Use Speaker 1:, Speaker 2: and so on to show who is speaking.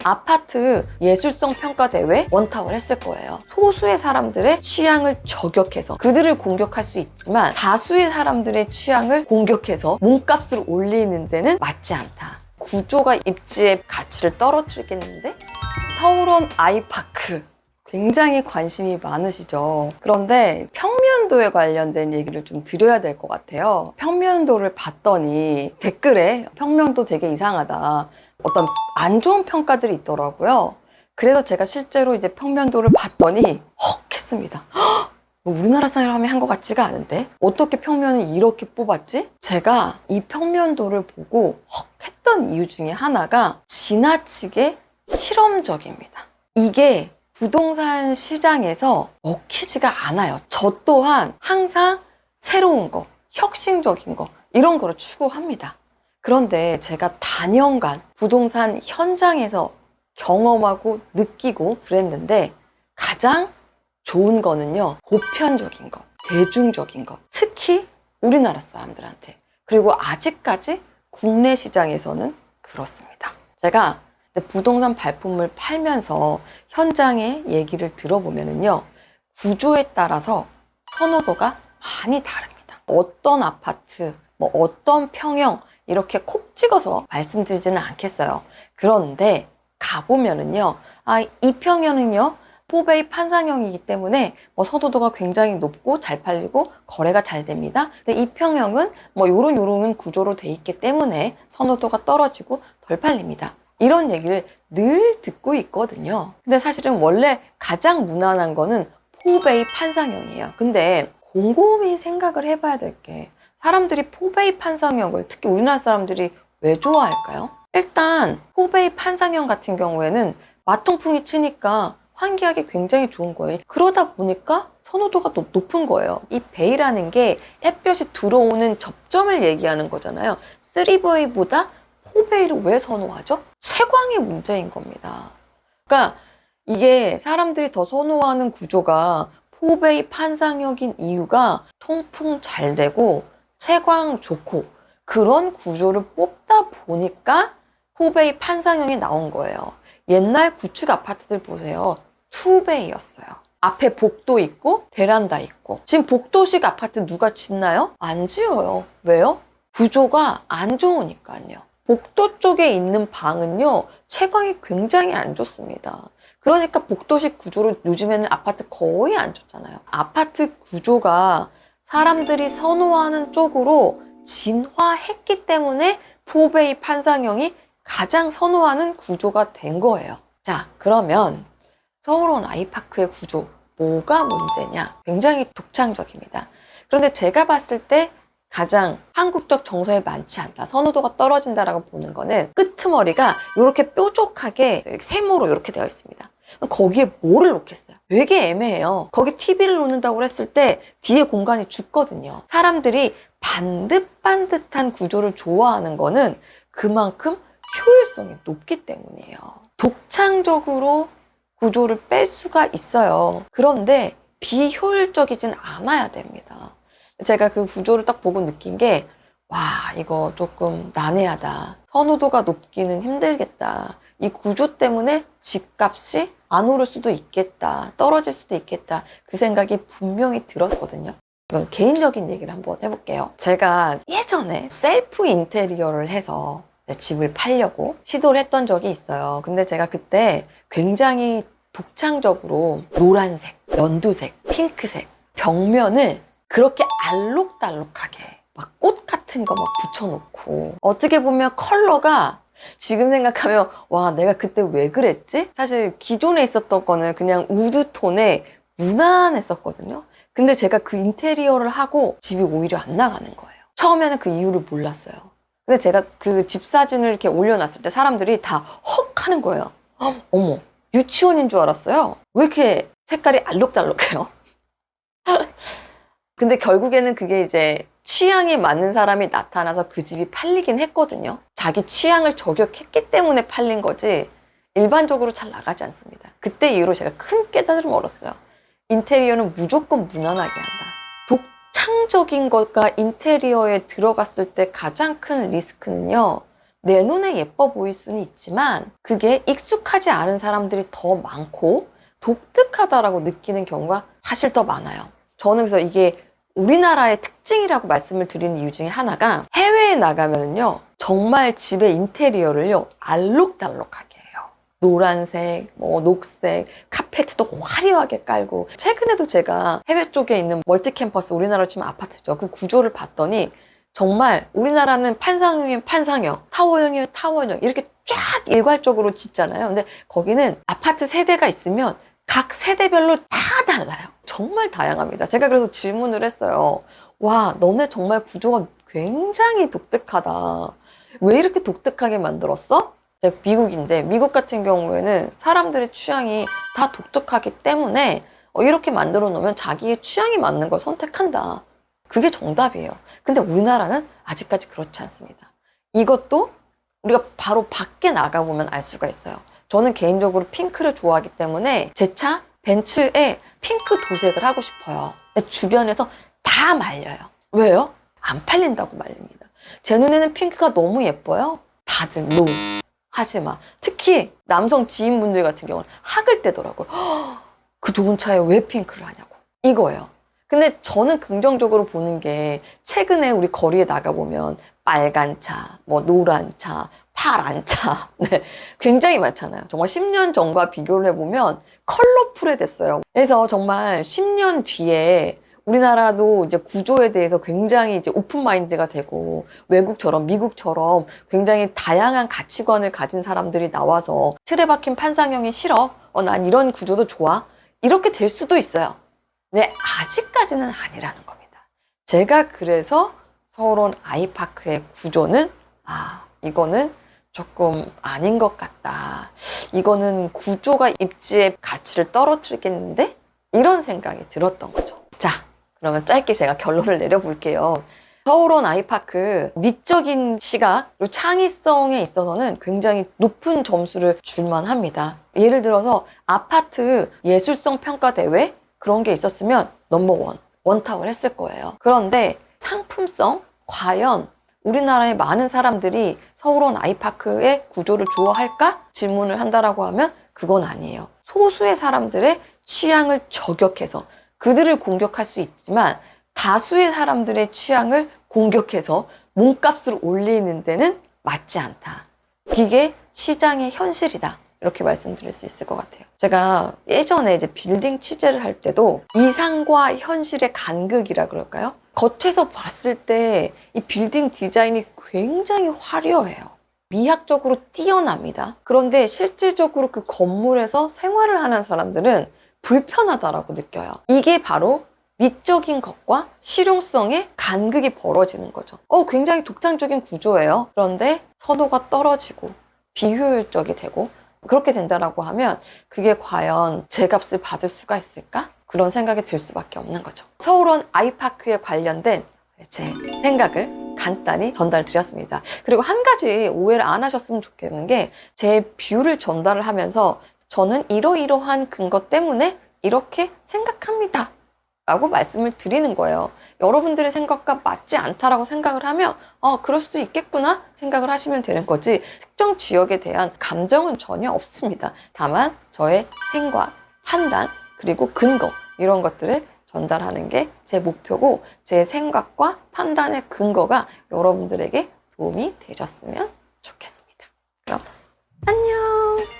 Speaker 1: 아파트 예술성 평가대회 원탑을 했을 거예요. 소수의 사람들의 취향을 저격해서 그들을 공격할 수 있지만 다수의 사람들의 취향을 공격해서 몸값을 올리는 데는 맞지 않다. 구조가 입지의 가치를 떨어뜨리겠는데? 서울원 아이파크 굉장히 관심이 많으시죠. 그런데 평면도에 관련된 얘기를 좀 드려야 될 것 같아요. 평면도를 봤더니 댓글에 평면도 되게 이상하다, 어떤 안 좋은 평가들이 있더라고요. 그래서 제가 실제로 이제 평면도를 봤더니 헉 했습니다. 우리나라 사람이 한 것 같지가 않은데 어떻게 평면을 이렇게 뽑았지? 제가 이 평면도를 보고 헉 했던 이유 중에 하나가 지나치게 실험적입니다. 이게 부동산 시장에서 먹히지가 않아요. 저 또한 항상 새로운 거, 혁신적인 거 이런 거를 추구합니다. 그런데 제가 단연간 부동산 현장에서 경험하고 느끼고 그랬는데 가장 좋은 거는요, 보편적인 것, 대중적인 것, 특히 우리나라 사람들한테, 그리고 아직까지 국내 시장에서는 그렇습니다. 제가 부동산 발품을 팔면서 현장의 얘기를 들어보면요, 구조에 따라서 선호도가 많이 다릅니다. 어떤 아파트, 뭐 어떤 평형 이렇게 콕 찍어서 말씀드리지는 않겠어요. 그런데 가보면은요, 이 평형은요 4베이 판상형이기 때문에 뭐 선호도가 굉장히 높고 잘 팔리고 거래가 잘 됩니다. 근데 이 평형은 뭐 요런 구조로 돼 있기 때문에 선호도가 떨어지고 덜 팔립니다. 이런 얘기를 늘 듣고 있거든요. 근데 사실은 원래 가장 무난한 거는 4베이 판상형이에요. 근데 곰곰이 생각을 해봐야 될 게, 사람들이 4베이 판상형을 특히 우리나라 사람들이 왜 좋아할까요? 일단 4베이 판상형 같은 경우에는 마통풍이 치니까 환기하기 굉장히 좋은 거예요. 그러다 보니까 선호도가 높은 거예요. 이 베이라는 게 햇볕이 들어오는 접점을 얘기하는 거잖아요. 3베이보다 4베이를 왜 선호하죠? 채광의 문제인 겁니다. 그러니까 이게 사람들이 더 선호하는 구조가 4베이 판상형인 이유가 통풍 잘 되고 채광 좋고 그런 구조를 뽑다 보니까 4베이 판상형이 나온 거예요. 옛날 구축 아파트들 보세요. 2베이였어요. 앞에 복도 있고 베란다 있고. 지금 복도식 아파트 누가 짓나요? 안 지어요. 왜요? 구조가 안 좋으니까요. 복도 쪽에 있는 방은요, 채광이 굉장히 안 좋습니다. 그러니까 복도식 구조로 요즘에는 아파트 거의 안 좋잖아요. 아파트 구조가 사람들이 선호하는 쪽으로 진화했기 때문에 4베이 판상형이 가장 선호하는 구조가 된 거예요. 자, 그러면 서울원 아이파크의 구조, 뭐가 문제냐? 굉장히 독창적입니다. 그런데 제가 봤을 때 가장 한국적 정서에 많지 않다, 선호도가 떨어진다라고 보는 거는 끄트머리가 이렇게 뾰족하게 세모로 이렇게 되어 있습니다. 거기에 뭐를 놓겠어요? 되게 애매해요. 거기 TV를 놓는다고 했을 때 뒤에 공간이 죽거든요. 사람들이 반듯반듯한 구조를 좋아하는 거는 그만큼 효율성이 높기 때문이에요. 독창적으로 구조를 뺄 수가 있어요. 그런데 비효율적이진 않아야 됩니다. 제가 그 구조를 딱 보고 느낀 게, 와, 이거 조금 난해하다. 선호도가 높기는 힘들겠다. 이 구조 때문에 집값이 안 오를 수도 있겠다. 떨어질 수도 있겠다. 그 생각이 분명히 들었거든요. 이건 개인적인 얘기를 한번 해볼게요. 제가 예전에 셀프 인테리어를 해서 집을 팔려고 시도를 했던 적이 있어요. 근데 제가 그때 굉장히 독창적으로 노란색, 연두색, 핑크색 벽면을 그렇게 알록달록하게 막 꽃 같은 거 막 붙여놓고, 어떻게 보면 컬러가 지금 생각하면 와, 내가 그때 왜 그랬지? 사실 기존에 있었던 거는 그냥 우드톤에 무난했었거든요. 근데 제가 그 인테리어를 하고 집이 오히려 안 나가는 거예요. 처음에는 그 이유를 몰랐어요. 근데 제가 그 집 사진을 이렇게 올려놨을 때 사람들이 다 헉 하는 거예요. 어머, 유치원인 줄 알았어요. 왜 이렇게 색깔이 알록달록해요? 근데 결국에는 그게 이제 취향이 맞는 사람이 나타나서 그 집이 팔리긴 했거든요. 자기 취향을 저격했기 때문에 팔린 거지 일반적으로 잘 나가지 않습니다. 그때 이후로 제가 큰 깨달음을 얻었어요. 인테리어는 무조건 무난하게 한다. 독창적인 것과 인테리어에 들어갔을 때 가장 큰 리스크는요, 내 눈에 예뻐 보일 수는 있지만 그게 익숙하지 않은 사람들이 더 많고 독특하다라고 느끼는 경우가 사실 더 많아요. 저는 그래서 이게 우리나라의 특징이라고 말씀을 드리는 이유 중에 하나가 해외에 나가면요 정말 집의 인테리어를요 알록달록하게 해요. 노란색, 녹색, 카페트도 화려하게 깔고. 최근에도 제가 해외 쪽에 있는 멀티캠퍼스, 우리나라로 치면 아파트죠. 그 구조를 봤더니 정말 우리나라는 판상형이면 판상형, 타워형이면 타워형 이렇게 쫙 일괄적으로 짓잖아요. 근데 거기는 아파트 세대가 있으면 각 세대별로 다 달라요. 정말 다양합니다. 제가 그래서 질문을 했어요. 와, 너네 정말 구조가 굉장히 독특하다. 왜 이렇게 독특하게 만들었어? 제가 미국인데 미국 같은 경우에는 사람들의 취향이 다 독특하기 때문에 이렇게 만들어 놓으면 자기의 취향이 맞는 걸 선택한다. 그게 정답이에요. 근데 우리나라는 아직까지 그렇지 않습니다. 이것도 우리가 바로 밖에 나가보면 알 수가 있어요. 저는 개인적으로 핑크를 좋아하기 때문에 제 차 벤츠에 핑크 도색을 하고 싶어요. 주변에서 다 말려요. 왜요? 안 팔린다고 말립니다. 제 눈에는 핑크가 너무 예뻐요. 다들 노 하지 마. 특히 남성 지인분들 같은 경우는 학을 떼더라고요. 그 좋은 차에 왜 핑크를 하냐고. 이거예요. 근데 저는 긍정적으로 보는 게 최근에 우리 거리에 나가보면 빨간 차, 노란 차, 파란 차 네, 굉장히 많잖아요. 정말 10년 전과 비교를 해보면 컬러풀해졌어요. 그래서 정말 10년 뒤에 우리나라도 이제 구조에 대해서 굉장히 이제 오픈 마인드가 되고 외국처럼 미국처럼 굉장히 다양한 가치관을 가진 사람들이 나와서 틀에 박힌 판상형이 싫어. 난 이런 구조도 좋아. 이렇게 될 수도 있어요. 근데 아직까지는 아니라는 겁니다. 제가 그래서 서울원 아이파크의 구조는 이거는 조금 아닌 것 같다. 이거는 구조가 입지의 가치를 떨어뜨리겠는데? 이런 생각이 들었던 거죠. 자, 그러면 짧게 제가 결론을 내려볼게요. 서울원 아이파크 미적인 시각 그리고 창의성에 있어서는 굉장히 높은 점수를 줄만 합니다. 예를 들어서 아파트 예술성 평가 대회 그런 게 있었으면 넘버원, 원탑을 했을 거예요. 그런데 상품성, 과연 우리나라의 많은 사람들이 서울원 아이파크의 구조를 좋아할까? 질문을 한다라고 하면 그건 아니에요. 소수의 사람들의 취향을 저격해서 그들을 공격할 수 있지만 다수의 사람들의 취향을 공격해서 몸값을 올리는 데는 맞지 않다. 이게 시장의 현실이다. 이렇게 말씀드릴 수 있을 것 같아요. 제가 예전에 이제 빌딩 취재를 할 때도 이상과 현실의 간극이라 그럴까요? 겉에서 봤을 때 이 빌딩 디자인이 굉장히 화려해요. 미학적으로 뛰어납니다. 그런데 실질적으로 그 건물에서 생활을 하는 사람들은 불편하다라고 느껴요. 이게 바로 미적인 것과 실용성의 간극이 벌어지는 거죠. 굉장히 독창적인 구조예요. 그런데 선호가 떨어지고 비효율적이 되고 그렇게 된다라고 하면 그게 과연 제 값을 받을 수가 있을까? 그런 생각이 들 수밖에 없는 거죠. 서울원 아이파크에 관련된 제 생각을 간단히 전달 드렸습니다. 그리고 한 가지 오해를 안 하셨으면 좋겠는 게 제 뷰를 전달을 하면서 저는 이러이러한 근거 때문에 이렇게 생각합니다. 라고 말씀을 드리는 거예요. 여러분들의 생각과 맞지 않다라고 생각을 하면 그럴 수도 있겠구나 생각을 하시면 되는 거지 특정 지역에 대한 감정은 전혀 없습니다. 다만 저의 생각, 판단, 그리고 근거 이런 것들을 전달하는 게 제 목표고 제 생각과 판단의 근거가 여러분들에게 도움이 되셨으면 좋겠습니다. 그럼 안녕!